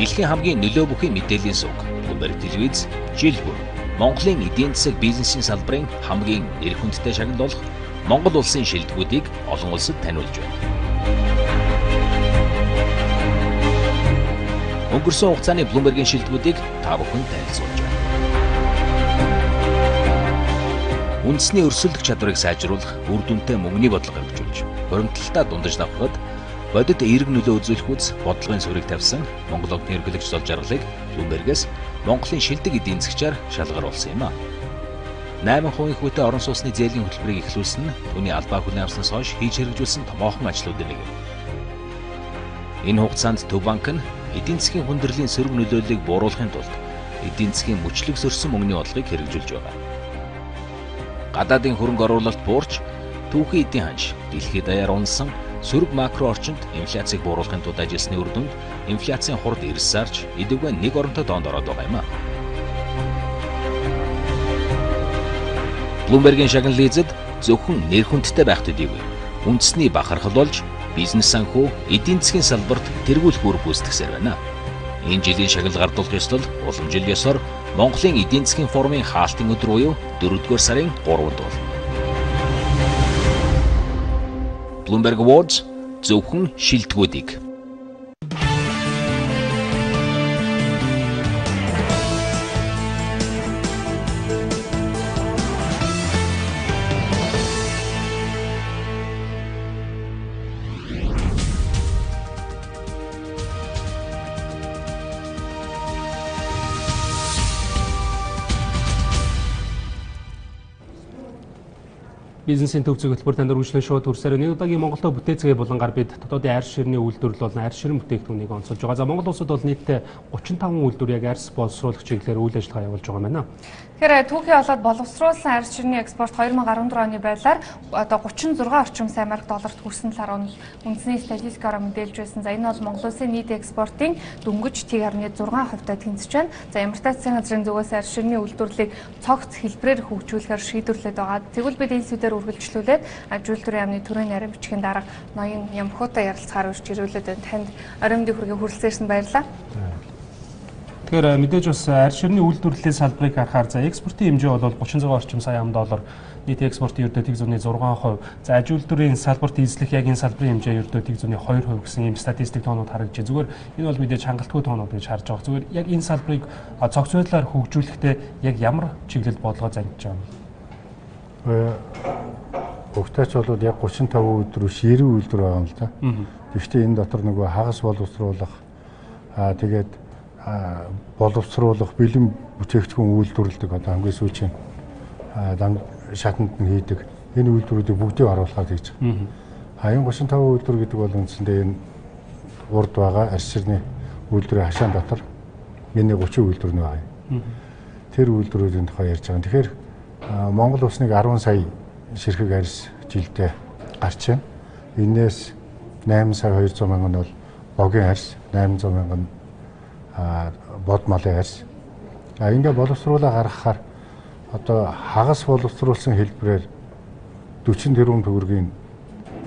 Дэлхийн хамгийн нөлөө бүхий мэдээллийн сүг Bloomberg телевиз жил бүр Монголын эдийн засаг бизнесийн салбарын хамгийн нэр хүндтэй шагнал болох Монгол улсын шилдэгүүдийг олон улсад таниулж байна. Өнгөрсөн хугацааны Bloomberg-ийн шилдэгүүдийг та бүхэн танилцуулж байна. Үндэсний өрсөлдөх чадварыг сайжруулах, үр дүнтэй мөнгөний бодлого хэрэгжүүлж, хуримтлалтаа дундаж давхад бодит эерэг нөлөө үзүүлэх үс бодлогын суурийг тавьсан Монгол огтны ерөнхийлөгч зол жаргалыг Bloomberg-ээс Монголын шилдэг эдийн засгчаар шалгаруулсан юм а. 8% хүнтэй орон сууцны зээлийн хөтөлбөрийг эхлүүлсэн нь түүний албаа хүлээн авснаас хойш хийж хэрэгжүүлсэн томоохон ажлуудын нэг юм. Энэ хугацаанд Төв банк нь эдийн засгийн хүндрэлийн сөрөг нөлөөллийг бууруулахын тулд эдийн засгийн мөчлөг сөрсөн мөнгөний бодлогыг хэрэгжүүлж байгаа. Гадаадын хөрөнгө оруулалт буурч, түүхийн эдийн ханш, дэлхийд даяар унасан сөрөг макро орчинд инфляцийг бууруулахын тулд ажилласны үр дүнд инфляцийн хурд эрс сарж идэвхтэй нэг оронтой доонд ороод байгаа юм а. Bloomberg-ийн шагнал эзэд зөвхөн нэр хүндтэй байх төдийгүй үндэсний бахархал болж бизнес санхүү эдийн засгийн салбарт тэргүүлэх үр гүйцэтгэсээр байна. Энэ жилийн шагнал гардуулах ёслол уламжил ёсоор Монголын эдийн засгийн форумын хаалтын өдөр буюу 4-р сарын 3-нд болно. Bloomberg Awards зөвхөн шилдэгүүдийг. Бизнесийн төв зөвлөлбөр танд үргэлжлэн шууд төрсөөр нэг удаагийн Монголд бүтээцгээ булангаар бид дотоодын арьс ширний үйлдвэрлэл болон арьс ширэн бүтээгдэхүүнийг онцолж байгаа. За Монгол улсад бол нийтдээ 35 үйлдвэр яг арьс боловсруулах чиглэлээр үйл ажиллагаа явуулж байгаа юм байна. Тэгэхээр түүхий болоод боловсруулсан арьс ширний экспорт 2014 оны байдлаар одоо 36 орчим сая марк долларт хүрсэн талаар үндэсний статистикаараа мэдээлж байсан. За энэ бол Монгол улсын нийт экспортын дөнгөж 1.6%-тай тэнцэж байна. За Ямартан засгийн газрын зүгээс арьс ширний үйлдвэрлэлийг цогц хэлбэрээр хөгжүүлэхээр шийдвэрлээд байгаа. Тэгвэл бид энэ сэдвээр үргэлжлүүлээд ажилтны яамны төрийн нарийн бичгийн дарга ноён Ямхуутай ярилцахаар урьж ирүүлээд байна. Танд оройн мэндийн хүргээн хүрэлцээрсэн баярлалаа. Тэгэхээр мэдээж бас арьс ширний үйлдвэрлэлийн салбарыг харахаар за экспортын хэмжээ бол 36 орчим сая $, нийт экспортын ердөө тэг зүүнний 6%. За аж үйлдвэрийн салбарт эзлэх яг энэ салбарын хэмжээ ердөө тэг зүүнний 2% гэсэн ийм статистик тоонууд харагдаж байна. Зүгээр энэ бол мэдээж хангалтгүй тоонууд гэж харж байгаа. Зүгээр яг энэ салбарыг цогц байдлаар хөгжүүлэхдээ яг ямар чиглэлд бодлого занжиж байгаа юм? Угтаач бол яг 35 үйлдвэр, 90 үйлдвэр байгаа юм л да. Гэхдээ энэ дотор нөгөө хагас боловсруулах, тэгээд боловсруулах, бэлэн бүтээгдэхүүн үйлдвэрлэдэг одоо хамгийн сүүлийн шатанд нь хийдэг энэ үйлдвэрүүдийг бүгдийг оруулахад хийж байгаа. Энэ 35 үйлдвэр гэдэг бол үндсэндээ энэ урд байгаа арьс ширний үйлдвэрийн хашаан дотор энэ 30 үйлдвэр нь байгаа. Тэр үйлдвэрүүдийн тухай ярьж байгаа. Тэгэхээр Монгол улсныг 10 сая ширхэг арьс жилдээ гарч байна. Энээс 8 сая 200 мянган бол богийн арьс, 800 мянган бод малын арьс. Ингээ боловсруулаа гаргахаар одоо хагас боловсруулсан хэлбэрээр 40 тэрбум төгрөгийн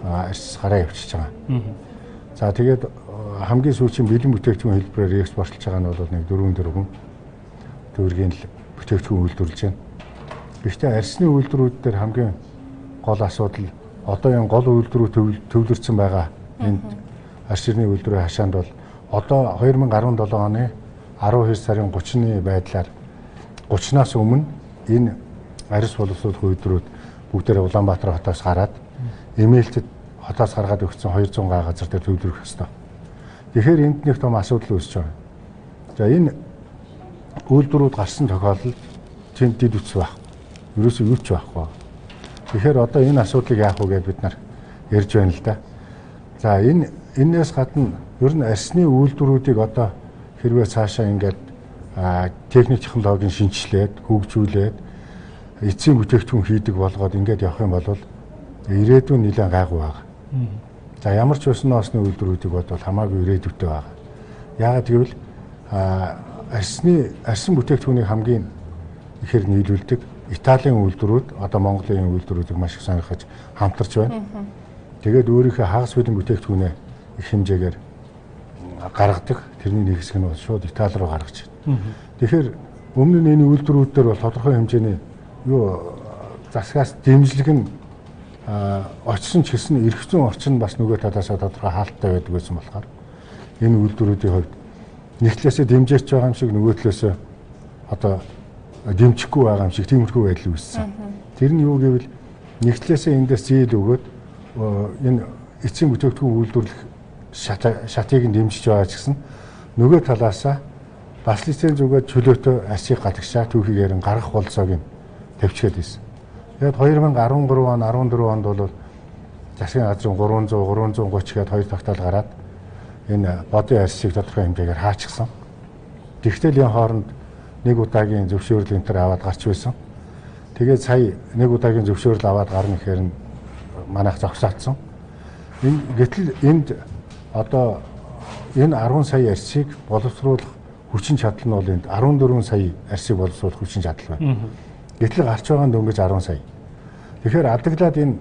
арьс гараа явчихж байгаа. За тэгээд хамгийн сүүлийн бэлэн бүтээгдэхүүн хэлбэрээр экспортлж байгаа нь бол нэг 4 тэрбум төгрөгийн бүтээгдэхүүн үйлдвэрлэж байна. Гэхдээ арьсны үйлдвэрүүд дээр хамгийн гол асуудал одоо энэ гол үйлдвэрүүд төвлөрсөн байгаа энэ арьс ширний үйлдвэрийн хашаанд бол одоо 2017 оны 12 сарын 30-ны байдлаар 30-наас өмнө энэ арьс боловсруулах үйлдвэрүүд бүгдээрээ Улаанбаатар хотоос гараад эмээлтэд хотоос гаргаад өгсөн 200 га газар дээр төвлөрөх ёстой. Тэгэхээр энд нэг том асуудал үүсэж байгаа. За энэ үйлдвэрүүд гарсан тохиолдолд тэнд дид үтс байх. Ерөөсөө юу ч байхгүй. Тэгэхээр одоо энэ асуудлыг яах вэ гэж бид нар ярьж байна л да. За энээс гадна ер нь арьсны үйлдвэрүүдийг одоо хэрвээ цаашаа ингээд техник технологийн шинжилээд хөгжүүлээд эцсийн бүтээгдэхүүн хийдэг болгоод ингээд явах юм бол ирээдүйн нэлээд гайгүй байгаа. За ямар ч усны үйлдвэрүүдийг бодвол хамаагүй ирээдүйтэй байгаа. Яагаад гэвэл арьсан бүтээгдэхүүнийг хамгийн ихээр нийлүүлдэг Италийн үйлдвэрүүд одоо Монголын үйлдвэрүүдийг маш их сонирхож хамтарч байна. Тэгээд өөрийнхөө хагас бэлэн бүтээгдэхүүнээ их хэмжээгээр гаргадаг. Тэрний нэг хэсэг нь бол шууд Итали руу гаргаж байна. Тэгэхээр өмнө нь энэ үйлдвэрүүд дээр бол тодорхой хэмжээний засгаас дэмжлэг нь очсон ч гэсэн эрх зүйн орчин бас нөгөө талаасаа тодорхой хаалттай байдаг байсан болохоор энэ үйлдвэрүүдийн хувьд нэг талаасаа дэмжиж байгаа юм шиг нөгөө талаасаа одоо дэмжихгүй байгаа юм шиг тиймэрхүү байдал үүссэн. Тэр нь юу гэвэл нэг талаасаа эндээс зээл өгөөд энэ эцсийн бүтээгдэхүүн үйлдвэрлэх шатыг нь дэмжиж байгаа ч гэсэн нөгөө талаасаа бас лиценз өгөөд чөлөөтэй арсыг гадагшаа түүхийгээр нь гаргах болцоог нь тавьчихад байсан. Тэгээд 2013 он 14 онд бол засгийн газрын 300 330 гээд хоёр тогтоол гараад энэ бодын арсыг тодорхой хэмжээгээр хаачихсан. Тэгтэл энэ хооронд нэг удаагийн зөвшөөрөл энэ төр аваад гарч байсан. Тэгээд сая нэг удаагийн зөвшөөрөл аваад гарна гэхээр манайх зогсоолцсон. Гэтэл энд одоо энэ 10 сая арсыг боловсруулах хүчин чадал нь бол энд 14 сая арсыг боловсруулах хүчин чадал байна. Гэтэл гарч байгаа нь дөнгөж 10 сая. Тэгэхээр адаглаад энэ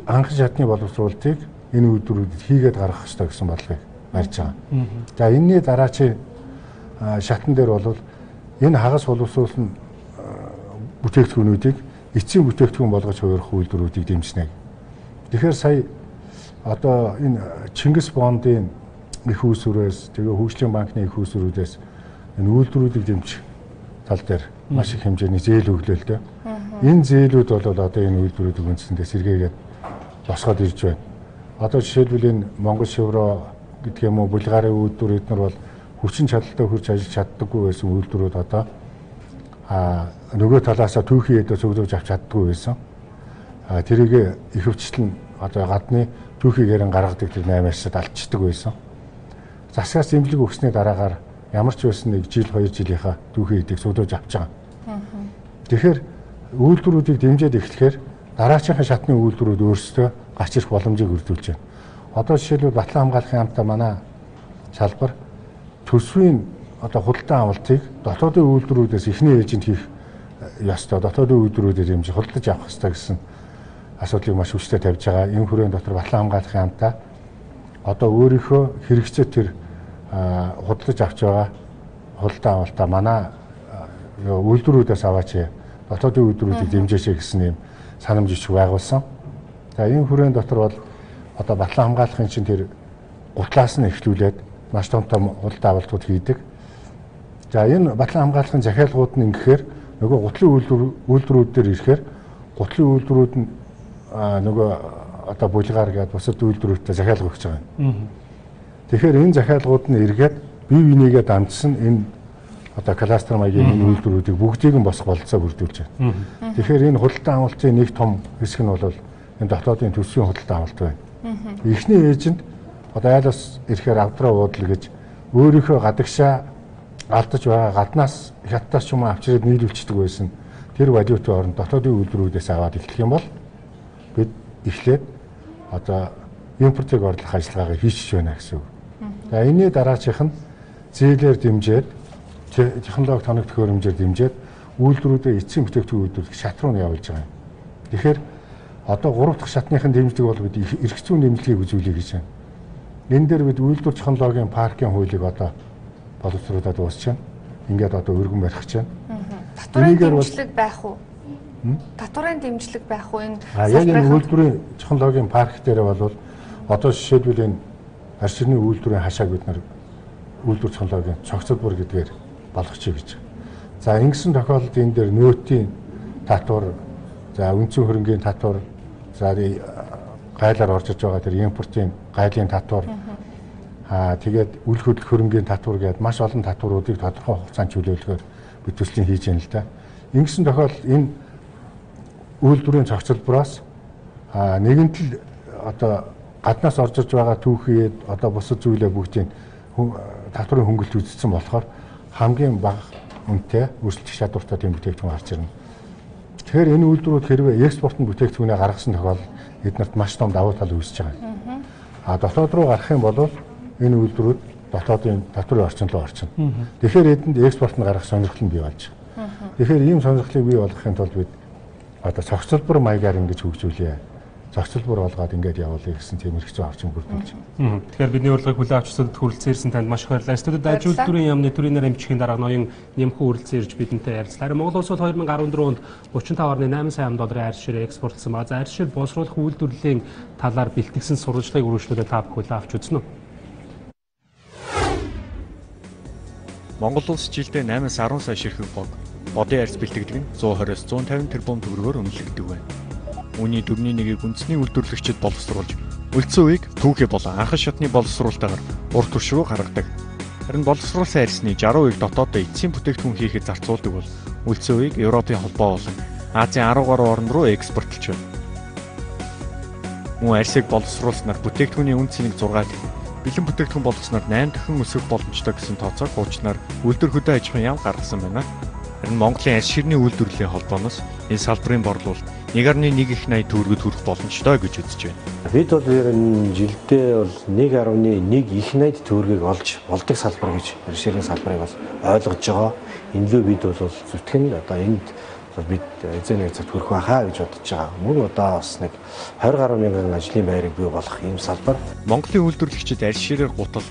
анхан шатны боловсруулалтыг энэ үйлдвэрүүдэд хийгээд гаргах хэрэгтэй гэсэн бодлогыг барьж байгаа. За энэний дараачийн шатн дээр бол энэ хагас боловсруулалтын бүтээгдэхүүнүүдийг эцсийн бүтээгдэхүүн болгож хувирах үйлдвэрүүдийг дэмжнэ. Тэгэхээр сая одоо энэ Чингис бондын их үүсвэрээс тэгээ хөгжлийн банкны их үүсвэрүүдээс энэ үйлдвэрүүдийг дэмжих тал дээр маш их хэмжээний зээл өглөө л дээ. Энэ зээлүүд бол одоо энэ үйлдвэрүүдийг үндсэндээ сэргээгээд босгоод ирж байна. Одоо жишээлбэл энэ Монгол шивро гэдэг юм уу Булгарын үйлдвэрүүд нар бол хүчин чадалтай хурж ажиллаж чаддаггүй байсан үйлдвэрүүд одоо нөгөө талаасаа түүхий эдөө цогцолж авч чаддаггүй байсан. Тэрийг ихэвчлэн одоо гадны түүхийгээр нь гаргадаг тэр 8 арсад алдчихдаг байсан. Засгаас дэмжлэг өгсөний дараагаар ямар ч байсан нэг жил 2 жилийнхаа түүхий эдийг цогцолж авч байгаа. Тэгэхээр үйлдвэрүүдийг дэмжиж эхлэхээр дараачихын шатны үйлдвэрүүд өөрсдөө гарч ирэх боломжийг өргөдүүлж байна. Одоо жишээлбэл Батлан хамгаалахын хамтаа манай салбар төсвийн одоо худалдан авалтыг дотоодын үйлдвэрүүдээс эхний ээжинд хийх ёстой. Дотоодын үйлдвэрүүдээр дэмжиж худалдаж авах ёстой гэсэн асуудлыг маш хүчтэй тавьж байгаа. Энэ хүрээнд дотор Батлан хамгаалахын хамтаа одоо өөрийнхөө хэрэгцээ тэр худалдаж авч байгаа худалдан авалтаа манай үйлдвэрүүдээс аваач дотоодын үйлдвэрүүдийг дэмжээч гэсэн юм санамж ич байгуулсан. За энэ хүрээнд дотор бол одоо Батлан хамгаалахын чинь тэр гутлаас нь эхлүүлээд маш том худалдан авалтууд хийдэг. За энэ Батлан хамгаалахын захиалгууд нь ингэхээр нөгөө гутлын үйлдвэрүүд дээр ирэхээр гутлын үйлдвэрүүд нь нөгөө одоо Булгаар гэдэг бусад үйлдвэрүүдтэй захиалга өгч байгаа юм. Тэгэхээр энэ захиалгууд нь эргээд бие бинийгээ дамжсан энэ одоо кластер маягийн энэ үйлдвэрүүдийг бүгдийг нь босох бололцоо бүрдүүлж байна. Тэгэхээр энэ худалдан авалтын нэг том хэсэг нь бол энэ дотоодын төсвийн худалдан авалт байна. Эхний ээжинд одоо айлаас ирэхээр авдраа уудал гэж өөрийнхөө гадагшаа алдаж байгаа гаднаас хятадаас ч юм уу авчирээд нийлүүлчихдэг байсан. Тэр валютын оронд дотоодын үйлдвэрүүдээс аваад эхлэх юм бол бид эхлээд одоо импортыг орлох ажиллагаагаа хийчих байна гэсэн үг. За энэний дараачих нь зээлээр дэмжиж технологи тоног төхөөрөмжөөр дэмжиж үйлдвэрүүдээ эцсийн бүтээгдэхүүн үйлдвэрлэх шат руу явуулж байгаа юм. Тэгэхээр одоо 3 дахь шатныхын дэмжлэг бол бид эрх зүйн дэмжлэгийг үзүүлэе гэж байна. Энэ дээр бид үйлдвэр технологийн паркийн хуулийг одоо боловсруулаад дуусч байна. Ингээд одоо өргөн барих гэж байна. Татварын дэмжлэг байх уу? Татварын дэмжлэг байх уу энэ? Яг энэ үйлдвэрийн технологийн парк дээр бол одоо жишээлбэл энэ арширны үйлдвэрийн хашааг бид нар үйлдвэр технологийн цогцлбор гэдгээр болгочих гэж. За ингэсэн тохиолдолд энэ дээр нөөтийн татвар, за үндсэн хөрөнгийн татвар, за гайлаар орж иж байгаа тэр импортын гайлын татвар, тэгээд үл хөдлөх хөрөнгийн татвар гэдэг маш олон татваруудыг тодорхой хугацаанд чөлөөлөхөөр бид төслийн хийж яана л да. Ингэсэн тохиолдолд энэ үйлдвэрийн цогцлбороос нэгэнт л одоо гаднаас орж иж байгаа түүхийд одоо бусад зүйлээ бүгдийг татварын хөнгөлт үзсэн болохоор хамгийн бага үнэтэй өрсөлдөх чадвартай тийм бүтээгдэхүүн гарч ирнэ. Тэгэхээр энэ үйлдвэрүүд хэрвээ экспортын бүтээгдэхүүнээ гаргасан тохиолдолд эднэрт маш том давуу тал үүсэж байгаа. Дотоод руу гарах юм бол энэ үйлдвэрүүд дотоодын татварын орчин руу орчино. Тэгэхээр эдэнд экспорт нь гаргах сонирхол нь бий болж байгаа. Тэгэхээр ийм сонирхлыг бий болгохын тулд бид одоо цогцлбор маягаар ингэж хөгжүүлье. зохицол бүр олгоод ингээд явуулъя гэсэн тийм эрх зүйн орчин бүрдүүлж байна. Тэгэхээр бидний урилгыг хүлээн авч студид хүрэлцэн ирсэн танд маш их баярлалаа. Студид ажил үйлдвэрийн яамны төрийн нарийн бичгийн дарга ноён Нямхүү хүрэлцэн ирж бидэнтэй ярилцлаа. Монгол улс бол 2014 онд 35.8 сая долларын арьс ширээ экспортлсон ба арьс шир боловсруулах үйлдвэрлэлийн талаар бэлтгэсэн сурвалжлагыг үргэлжлүүлээд та бүхэн хүлээн авч үзнэ үү? Монгол улс жилдээ 8-10 сая ширхэг бодын арьс бэлтгэдэг нь 120-150 тэрбум төгрөгөөр үнэлэгддэг байна. Үүний 4/1-ийг үндэсний үйлдвэрлэгчид боловсруулж, үлдсэн үеийг түүхий болон анхан шатны боловсруулалтаар урт түвш рүү гаргадаг. Харин боловсруулсан арьсны 60% дотооддоо эцсийн бүтээгдэхүүн хийхэд зарцуулдаг бол үлдсэн үеийг Европын холбоо болон Азийн 10 гаруй орн руу экспортлж байна. Мөн арьсыг боловсруулснаар бүтээгдэхүүний үн цэнийг 6 дахин, бэлэн бүтээгдэхүүн болгосноор 8 дахин өсөх боломжтой гэсэн тооцоог хуучнаар үйлдвэр хөдөө аж ахуйн яам гаргасан байна. Харин Монголын арьс ширний үйлдвэрлэлийн холбооноос энэ салбарын борлуулалт 1.1 их 80 төгрөгөд хүрэх боломжтой гэж үзэж байна. Бид бол ер нь жилдээ бол 1.1 их 80 төгрөгийг олж болдог салбар гэж арьс ширний салбарыг бас ойлгож байгаа. Энэ лөө бид бол зүтгэн одоо энд бид эзэн нэг цагт хүрэх байхаа гэж бодож байгаа. Мөн одоо бас нэг 20 гаруй мянган ажлын байрыг бий болох ийм салбар. Монголын үйлдвэрлэгчид арьс ширээр гутал,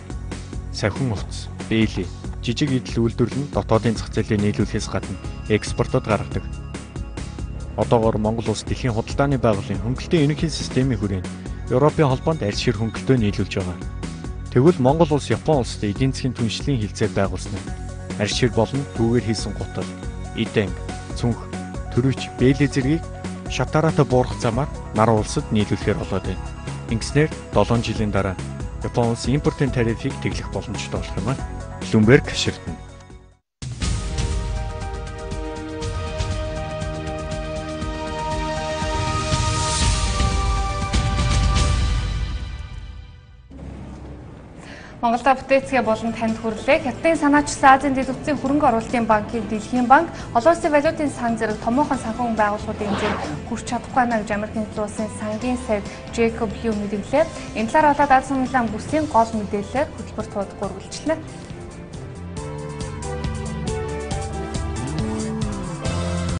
сахин хувцас, бээли, жижиг идэл үйлдвэрлэн дотоодын зах зээлээ нийлүүлэхээс гадна экспортод гаргадаг. Одоогоор Монгол улс дэлхийн худалдааны байгууллагын хөнгөлтийн ерөнхий системийн хүрээнд Европын холбоонд арьс шир хөнгөлтөө нийлүүлж байгаа. Тэгвэл Монгол улс Япон улстай эдийн засгийн түншлэлийн хилцээ байгуулснаар арьс шир болон түүгээр хийсэн гутал, идэн, цүнх, төрөч, бээли зэргийг шатараатай буурах замаар нар улсад нийлүүлэхээр болоод байна. Ингэснээр 7 жилийн дараа Япон улс импортын тарифыг тэглэх боломжтой болох юм аа. Bloomberg хаширдана. Монголда бүтээцгээ болон танд хүрлээ. Хятадын санаачилсан Азийн дэд үтсийн хөрөнгө оруулалтын банкын Дэлхийн банк олон улсын валютын сан зэрэг томоохон санхүүгийн байгууллагуудын хэмжээнд хүрч чадахгүй байна гэж Америкийн улсын сангийн сайд Джейкоб Хью мэдээлээ. Энэ талаар болоод Аз Сумлан бүсийн гол мэдээлэлээр хөтөлбөр туудахгүй үргэлжлэнэ.